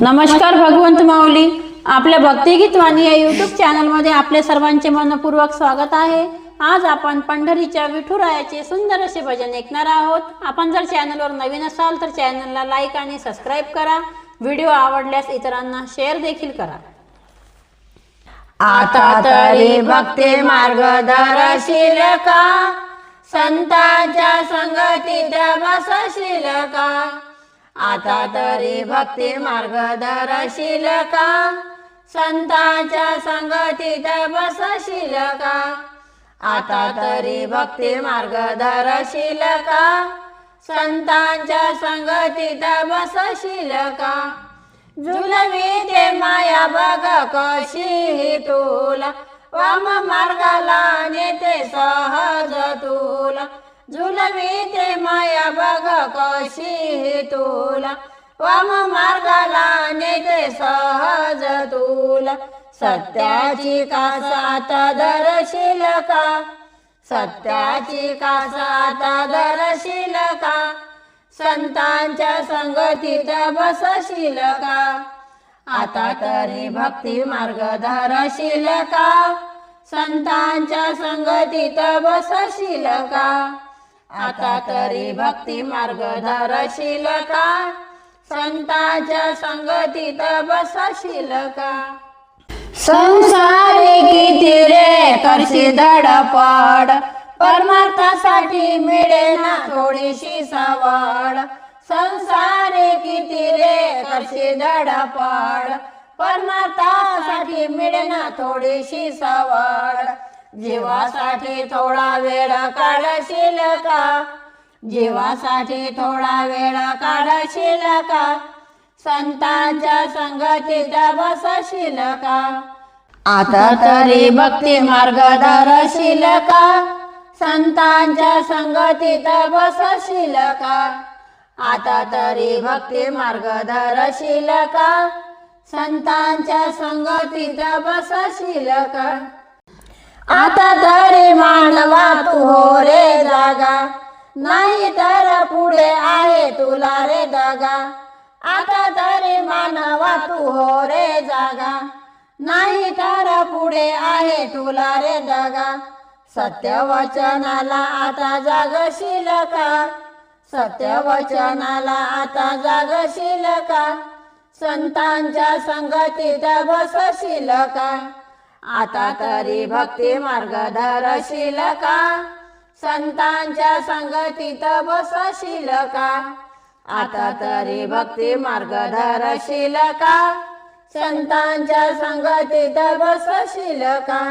नमस्कार भगवंत माऊली, आपल्या भक्तिगीत वाणी या यूट्यूब चॅनलमध्ये आपले सर्वांचे मनपूर्वक स्वागत आहे। आज आपण पंढरीच्या विठुरायाचे सुंदर असे भजन ऐकणार आहोत। आपण जर चॅनलवर नवीन असाल तर चॅनलला लाईक आणि सबस्क्राईब करा। व्हिडिओ आवडल्यास इतरांना शेअर देखील करा। आता तरी भक्ती मार्ग दरशील का, संतांच्या संगतीत बसशील का। आता तरी भक्ती मार्ग दरशील का, संतांच्या संगतीत बसशील का। आता तरी भक्ती मार्ग दरशील का, संतांच्या संगतीत बसशील का। झुलवी ते माया बघ कशी तुला, वाम मार्गाला नेते सहज तुला। झुलवी ते माया बघ कशी तुला, वाम मार्गाला नेते सहज तुला। सत्याची कास आता धरशील का, सत्याची कास आता धरशील का। संतांच्या संगतीत बसशील का। आता तरी भक्ती मार्ग धरशील का, संतांच्या संगतीत बसशील का। आता तरी भक्ती मार्ग धरशील का, संतांच्या संगतीत बसशील का। संसारी किती रे करशी धडपड, परमार्थासाठी मिळेना थोडीशी सवड। संसारी किती रे करशी धडपड, परमार्थासाठी मिळेना थोडीशी सवड। जीवासाठी थोडा वेळ काढशील का, जीवासाठी थोडा वेळ काढशील का। संतांच्या संगतीत बसशील का। आता तरी भक्ती मार्ग धरशील का, संतांच्या संगतीत बसशील का। आता तरी भक्ती मार्ग धरशील का, संतांच्या संगतीत बसशील का। आता तरी मानवा तू हो रे जागा, नाही तर पुढे आहे तुला रे दगा। आता तरी मानवा तू हो रे जागा, नाही तर पुढे आहे तुला रे दगा। सत्य वचनाला आता जागशील का, सत्य वचनाला आता जागशील का। संतांच्या संगतीत बसशील का। आता तरी भक्ती मार्ग धरशील का, संतांच्या संगतीत बसशील का। आता तरी भक्ती मार्ग धरशील का, संतांच्या संगतीत बसशील का।